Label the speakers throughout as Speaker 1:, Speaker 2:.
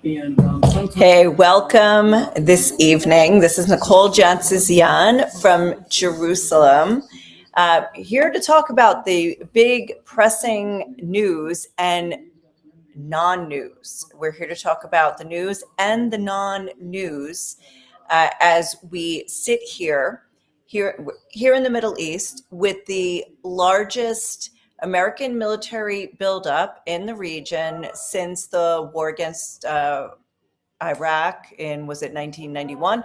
Speaker 1: Hey, welcome this evening. This is Nicole Jantzisian from Jerusalem, here to talk about the big pressing news and non-news. We're here to talk about the news and the non-news as we sit here in the Middle East with the largest American military buildup in the region since the war against Iraq in, was it 1991?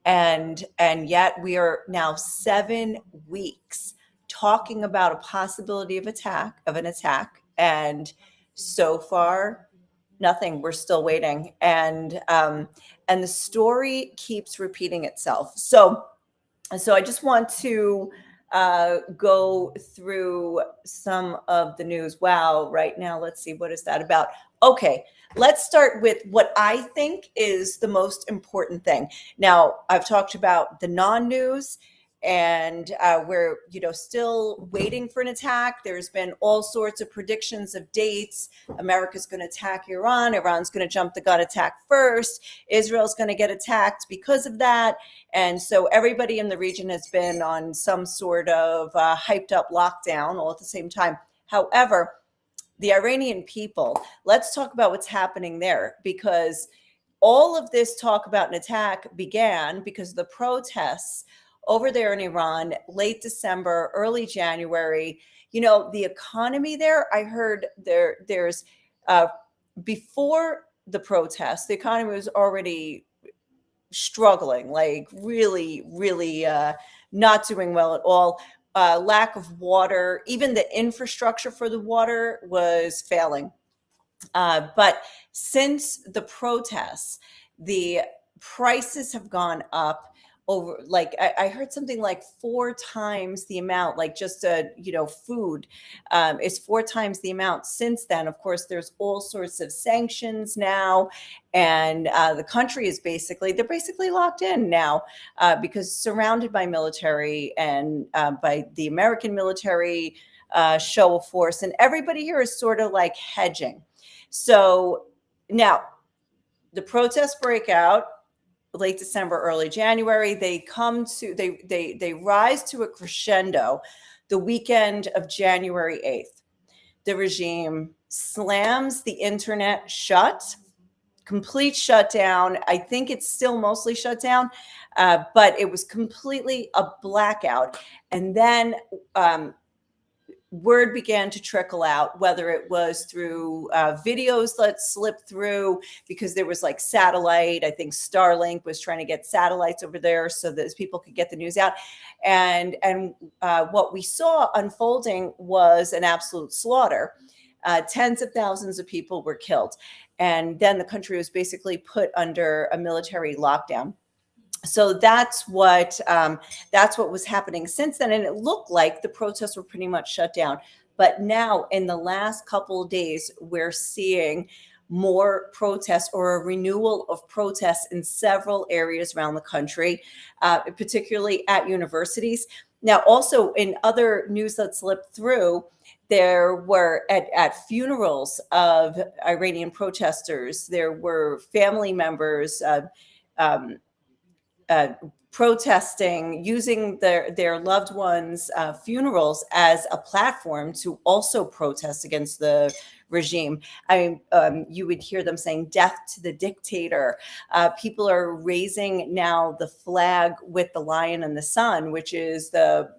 Speaker 1: And yet we are now 7 weeks talking about a possibility of an attack, and so far nothing. We're still waiting, and the story keeps repeating itself. So I just want to go through some of the news. Wow, right now, let's see, what is that about? Okay, let's start with what I think is the most important thing. Now, I've talked about the non-news, and we're still waiting for an attack. There's been all sorts of predictions of dates. America's going to attack Iran. Iran's going to jump the gun attack first. Israel's going to get attacked because of that. And so everybody in the region has been on some sort of hyped up lockdown all at the same time. However, the Iranian people, let's talk about what's happening there, because all of this talk about an attack began because of the protests over there in Iran, late December, early January. The economy there, I heard there's before the protests, the economy was already struggling, like really, really not doing well at all. Lack of water, even the infrastructure for the water was failing. But since the protests, the prices have gone up over, like I heard something like 4 times the amount, like just food is 4 times the amount since then. Of course, there's all sorts of sanctions now, and the country is they're basically locked in now because surrounded by military and by the American military show of force, and everybody here is sort of like hedging. So now the protests break out late December, early January. They rise to a crescendo the weekend of January 8th. The regime slams the internet shut, complete shutdown. I think it's still mostly shut down, but it was completely a blackout. And then word began to trickle out, whether it was through videos that slipped through, because there was like satellite. I think Starlink was trying to get satellites over there so that people could get the news out. And what we saw unfolding was an absolute slaughter. Tens of thousands of people were killed. And then the country was basically put under a military lockdown. So that's what was happening since then. And it looked like the protests were pretty much shut down. But now in the last couple of days, we're seeing more protests, or a renewal of protests in several areas around the country, particularly at universities. Now, also in other news that slipped through, there were at funerals of Iranian protesters, there were family members protesting, using their loved ones' funerals as a platform to also protest against the regime. I mean, you would hear them saying "death to the dictator." People are raising now the flag with the lion and the sun, which is the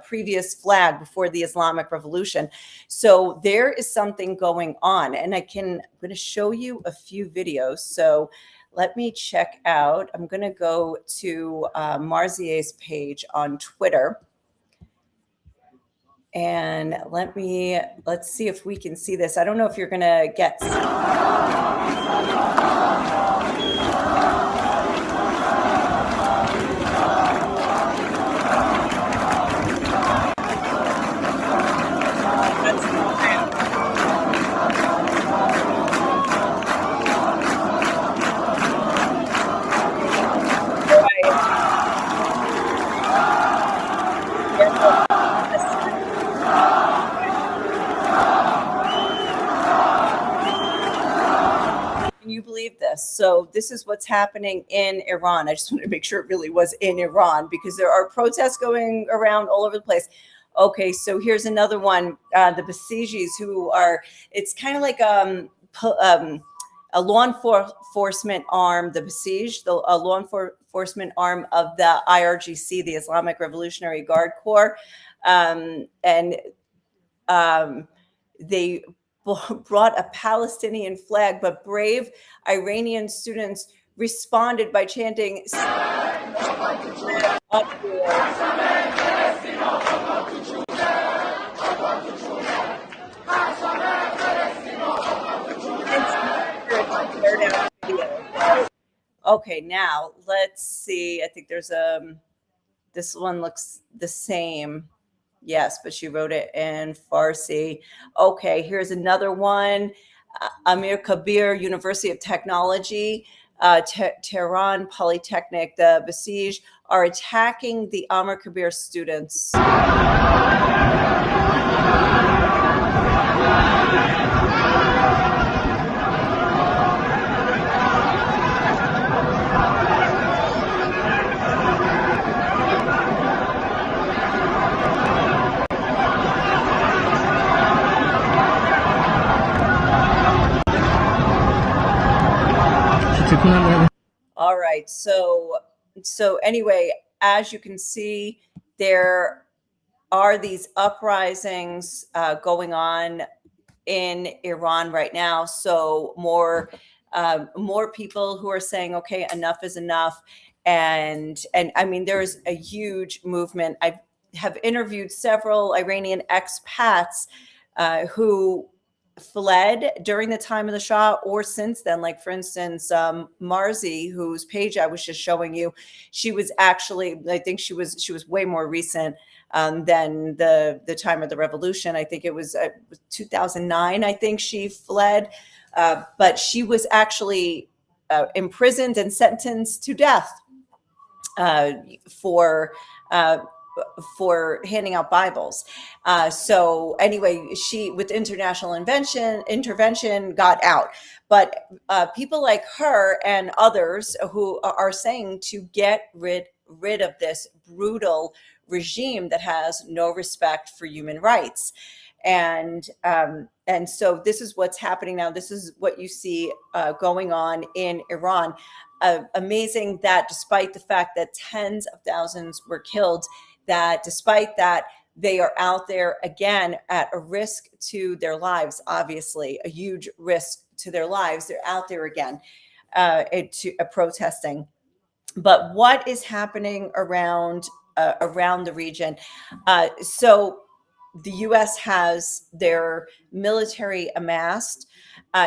Speaker 1: previous flag before the Islamic Revolution. So there is something going on, and I'm going to show you a few videos. So let me check out. I'm going to go to Marzier's page on Twitter. And let's see if we can see this. I don't know if you're going to get. So this is what's happening in Iran. I just want to make sure it really was in Iran because there are protests going around all over the place. Okay, so here's another one. The Basijis, who are, it's kind of like a law enforcement arm, the Basij, a law enforcement arm of the IRGC, the Islamic Revolutionary Guard Corps. And they brought a Palestinian flag, but brave Iranian students responded by chanting Okay, now let's see. I think there's this one looks the same. Yes, but she wrote it in Farsi. Okay, here's another one. Amir Kabir, University of Technology, Tehran Polytechnic, the Basij are attacking the Amir Kabir students. All right. So anyway, as you can see, there are these uprisings going on in Iran right now. So more people who are saying, okay, enough is enough. And I mean, there's a huge movement. I have interviewed several Iranian expats who fled during the time of the Shah or since then. Like, for instance, Marzi, whose page I was just showing you, she was actually, I think she was way more recent than the time of the revolution. I think it was 2009. I think she fled, but she was actually imprisoned and sentenced to death for handing out Bibles. So anyway, she, with international intervention, got out. But people like her and others who are saying to get rid of this brutal regime that has no respect for human rights. And so this is what's happening now. This is what you see going on in Iran. Amazing that despite the fact that tens of thousands were killed, that despite that, they are out there again at a risk to their lives, obviously, a huge risk to their lives. They're out there again protesting. But what is happening around the region? So the U.S. has their military amassed.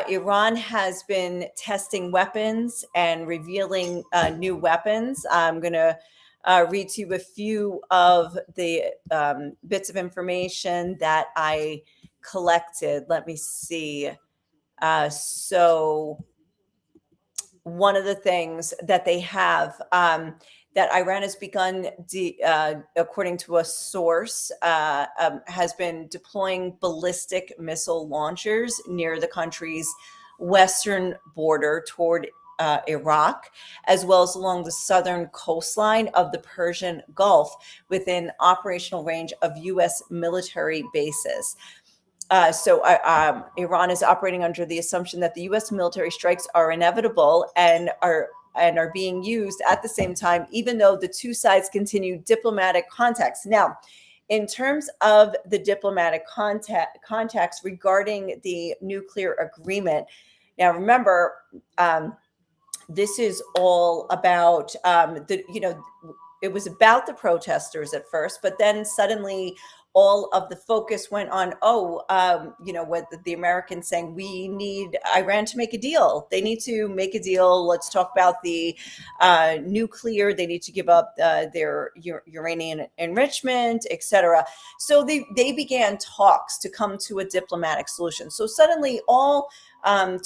Speaker 1: Iran has been testing weapons and revealing new weapons. I'm going to read to you a few of the bits of information that I collected. Let me see. So one of the things that they have that Iran has begun, according to a source, has been deploying ballistic missile launchers near the country's western border toward Iraq, as well as along the southern coastline of the Persian Gulf within operational range of U.S. military bases. So Iran is operating under the assumption that the U.S. military strikes are inevitable and are being used at the same time, even though the two sides continue diplomatic contacts. Now, in terms of the diplomatic contacts regarding the nuclear agreement, now remember, this is all about it was about the protesters at first, but then suddenly all of the focus went on, with the Americans saying, we need Iran to make a deal. They need to make a deal. Let's talk about the nuclear. They need to give up their uranium enrichment, etc. So they began talks to come to a diplomatic solution. So suddenly all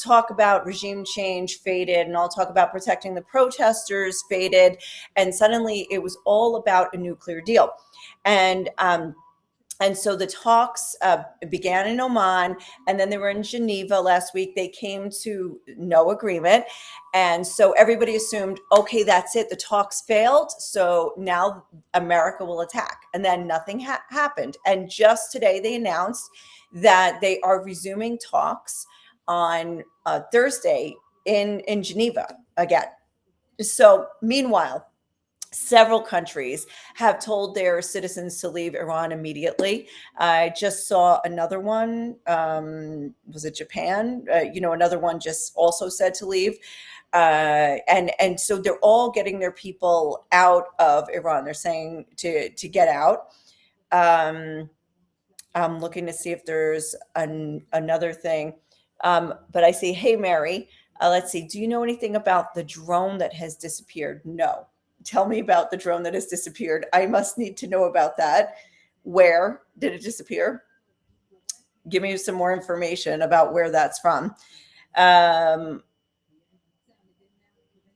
Speaker 1: talk about regime change faded, and all talk about protecting the protesters faded. And suddenly it was all about a nuclear deal. And And so the talks began in Oman, and then they were in Geneva last week. They came to no agreement. And so everybody assumed, okay, that's it. The talks failed. So now America will attack. And then nothing happened. And just today, they announced that they are resuming talks on Thursday in Geneva again. So meanwhile, several countries have told their citizens to leave Iran immediately. I just saw another one. Was it Japan? Another one just also said to leave. And so they're all getting their people out of Iran. They're saying to get out. I'm looking to see if there's another thing. But I see, hey, Mary, let's see. Do you know anything about the drone that has disappeared? No. Tell me about the drone that has disappeared. I must need to know about that. Where did it disappear? Give me some more information about where that's from. All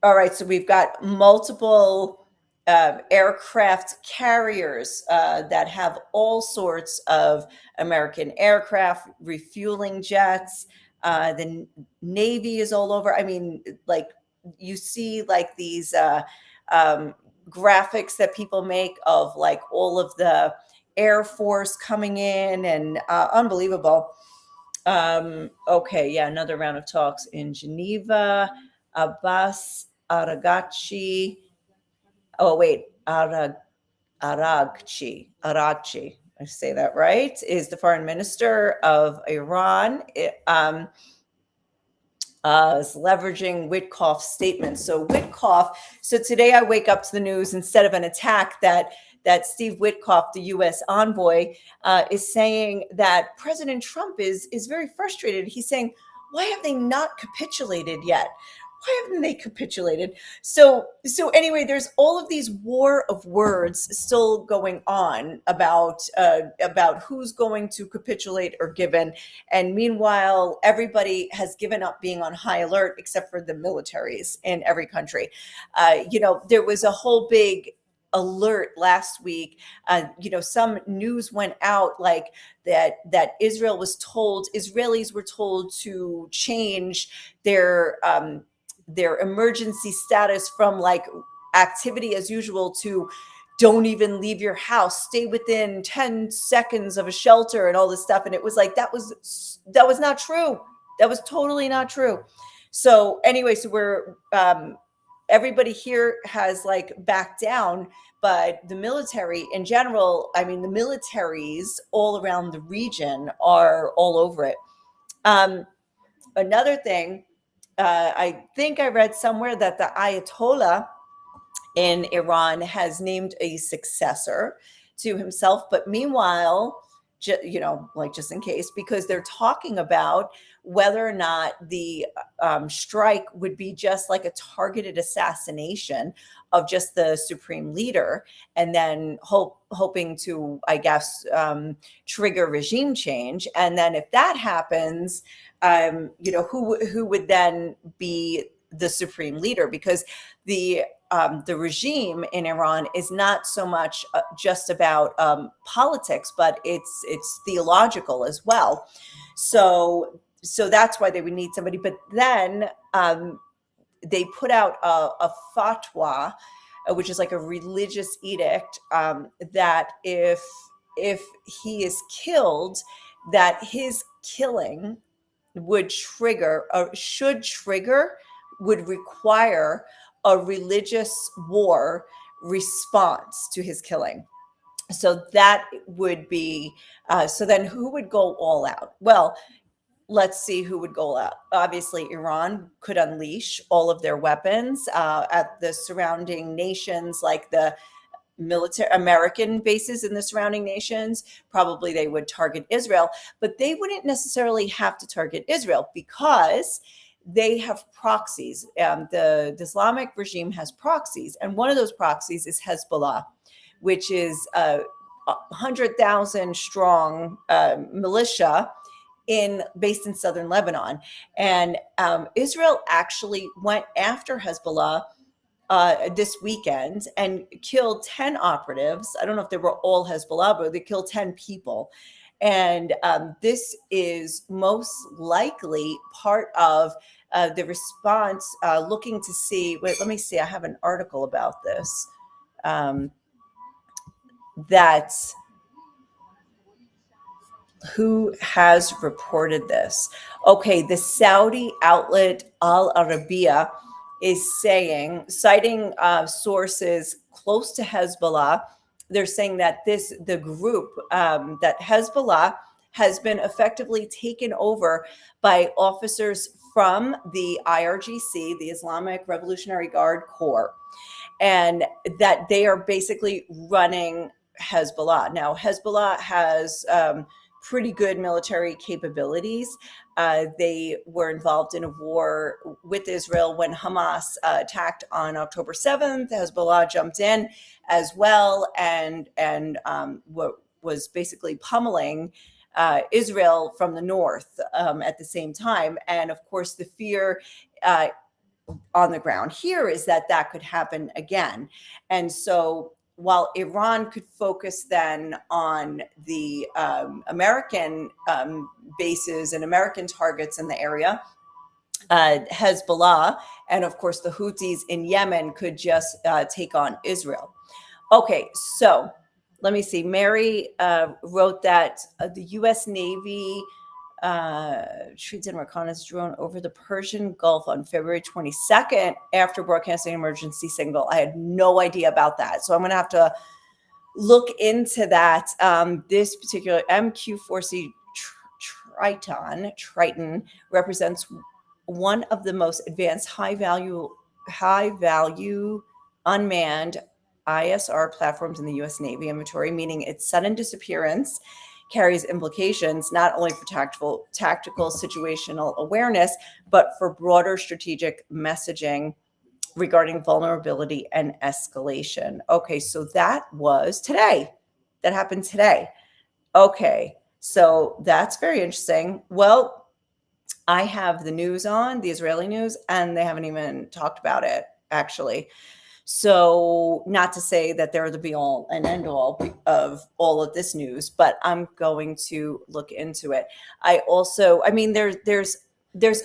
Speaker 1: right, so we've got multiple aircraft carriers that have all sorts of American aircraft, refueling jets. The Navy is all over. I mean, like you see, like these graphics that people make of like all of the Air Force coming in, and unbelievable. Okay, yeah, another round of talks in Geneva. Abbas Aragachi. Oh, wait, Aragchi. I say that right, is the foreign minister of Iran. Is leveraging Witkoff's statement. So today I wake up to the news instead of an attack that Steve Witkoff, the U.S. envoy, is saying that President Trump is very frustrated. He's saying, why have they not capitulated yet? Why haven't they capitulated? So anyway, there's all of these war of words still going on about who's going to capitulate or given. And meanwhile, everybody has given up being on high alert except for the militaries in every country. There was a whole big alert last week. Some news went out like that Israelis were told to change their emergency status from like activity as usual to don't even leave your house, stay within 10 seconds of a shelter and all this stuff. And it was like, that was not true. That was totally not true. So anyway, so we're, everybody here has like backed down, but the military in general, I mean, the militaries all around the region are all over it. Another thing, I think I read somewhere that the Ayatollah in Iran has named a successor to himself. But meanwhile, just in case, because they're talking about whether or not the strike would be just like a targeted assassination of just the supreme leader, and then hoping to, I guess, trigger regime change. And then if that happens, who would then be the supreme leader? Because the regime in Iran is not so much just about politics, but it's theological as well. So that's why they would need somebody. But then they put out a fatwa, which is like a religious edict, that if he is killed, that his killing would require a religious war response to his killing. So that would be, so then who would go all out? Well, let's see who would go out. Obviously, Iran could unleash all of their weapons at the surrounding nations, like the military American bases in the surrounding nations. Probably they would target Israel, but they wouldn't necessarily have to target Israel because they have proxies. The Islamic regime has proxies, and one of those proxies is Hezbollah, which is a 100,000 strong militia based in southern Lebanon. And Israel actually went after Hezbollah this weekend and killed 10 operatives. I don't know if they were all Hezbollah, but they killed 10 people. And this is most likely part of the response, looking to see. Wait, let me see. I have an article about this. That who has reported this? Okay, the Saudi outlet Al Arabiya is saying, citing sources close to Hezbollah, they're saying that the group, that Hezbollah has been effectively taken over by officers from the IRGC, the Islamic Revolutionary Guard Corps, and that they are basically running Hezbollah. Now, Hezbollah has pretty good military capabilities. They were involved in a war with Israel when Hamas attacked on October 7th. Hezbollah jumped in as well and what was basically pummeling Israel from the north at the same time. And of course, the fear on the ground here is that that could happen again. And so while Iran could focus then on the American bases and American targets in the area, Hezbollah and of course the Houthis in Yemen could just take on Israel. Okay, so let me see. Mary wrote that the U.S. Navy treats and reconnaissance drone over the Persian Gulf on February 22nd after broadcasting an emergency signal. I had no idea about that. So I'm going to have to look into that. This particular MQ-4C Triton represents one of the most advanced high value unmanned ISR platforms in the U.S. Navy inventory, meaning its sudden disappearance carries implications not only for tactical situational awareness, but for broader strategic messaging regarding vulnerability and escalation. Okay, so that was today. That happened today. Okay, so that's very interesting. Well, I have the news on, the Israeli news, and they haven't even talked about it, actually. So not to say that they're the be all and end all of all of this news, but I'm going to look into it. I mean, there's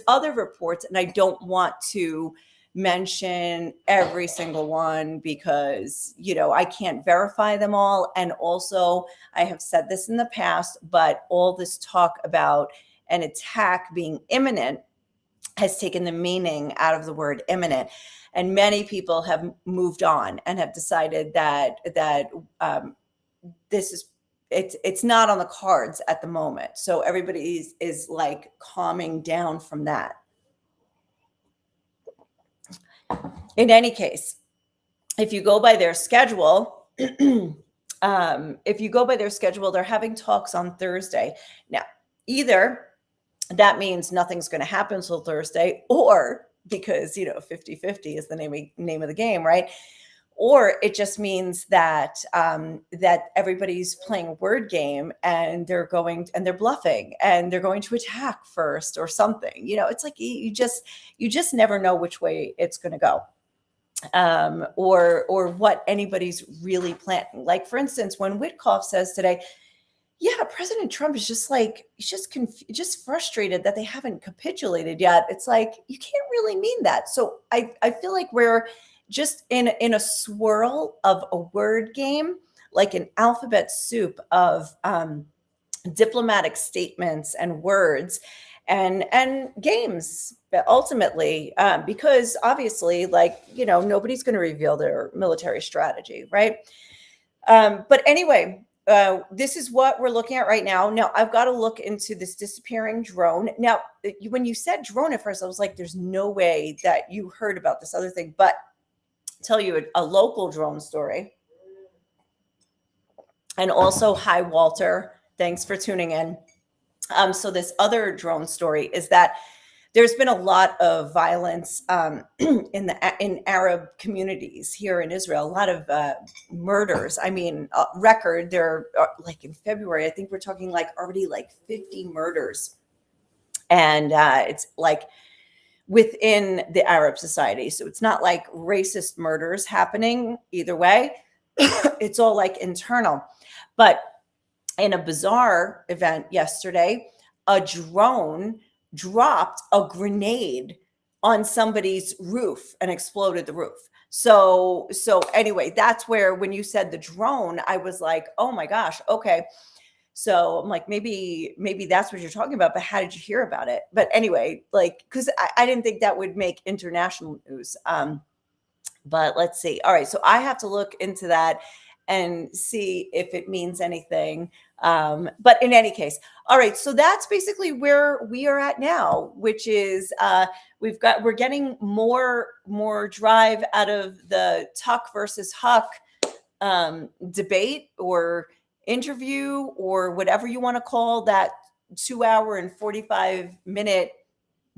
Speaker 1: other reports, and I don't want to mention every single one because, I can't verify them all. And also, I have said this in the past, but all this talk about an attack being imminent has taken the meaning out of the word imminent. And many people have moved on and have decided that this is it's not on the cards at the moment. So everybody is like calming down from that. In any case, if you go by their schedule, they're having talks on Thursday. Now, either that means nothing's going to happen until Thursday, or because 50-50 is the name of the game, right? Or it just means that that everybody's playing a word game and they're bluffing and they're going to attack first or something. It's like you just never know which way it's going to go, or what anybody's really planning. Like, for instance, when Witkoff says today, yeah, President Trump is just just frustrated that they haven't capitulated yet. It's like, you can't really mean that. So I feel like we're just in a swirl of a word game, like an alphabet soup of diplomatic statements and words and games ultimately, because obviously, nobody's going to reveal their military strategy, right? But anyway, this is what we're looking at right now. Now, I've got to look into this disappearing drone. Now, when you said drone at first, I was like, there's no way that you heard about this other thing. But I'll tell you a local drone story. And also, hi, Walter. Thanks for tuning in. So this other drone story is that there's been a lot of violence in Arab communities here in Israel. A lot of murders. I mean, record. There are, like in February, I think we're talking already 50 murders, and it's like within the Arab society. So it's not like racist murders happening either way. It's all like internal. But in a bizarre event yesterday, a drone dropped a grenade on somebody's roof and exploded the roof. So anyway, that's where when you said the drone, I was like, oh my gosh, okay. So I'm like, maybe that's what you're talking about, but how did you hear about it? But anyway, like, because I didn't think that would make international news. But let's see. All right, so I have to look into that and see if it means anything. But in any case, all right, so that's basically where we are at now, which is we're getting more drive out of the Tuck versus Huck debate or interview or whatever you want to call that 2 hour and 45-minute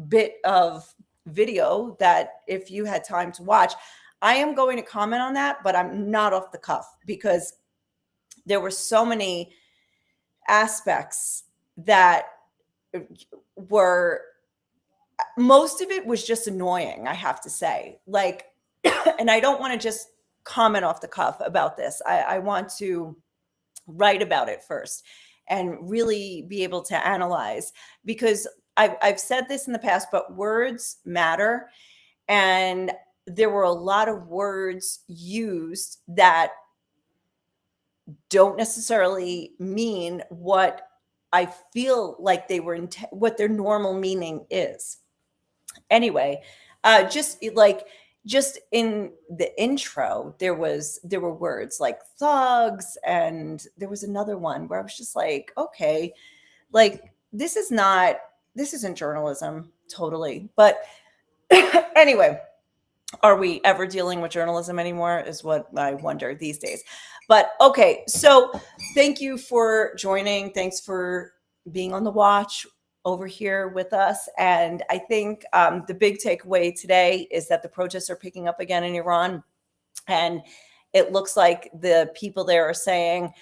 Speaker 1: bit of video that if you had time to watch. I am going to comment on that, but I'm not off the cuff because there were so many aspects that were, most of it was just annoying, I have to say. Like, and I don't want to just comment off the cuff about this. I want to write about it first and really be able to analyze, because I've said this in the past, but words matter. And there were a lot of words used that don't necessarily mean what I feel like they were, what their normal meaning is. Anyway, just in the intro, there were words like thugs, and there was another one where I was just like, okay, like this isn't journalism totally. But anyway, are we ever dealing with journalism anymore is what I wonder these days. But okay, so thank you for joining. Thanks for being on the watch over here with us. And I think the big takeaway today is that the protests are picking up again in Iran. And it looks like the people there are saying,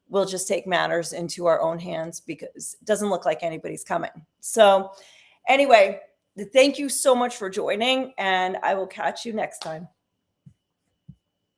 Speaker 1: we'll just take matters into our own hands because it doesn't look like anybody's coming. So anyway, thank you so much for joining, and I will catch you next time.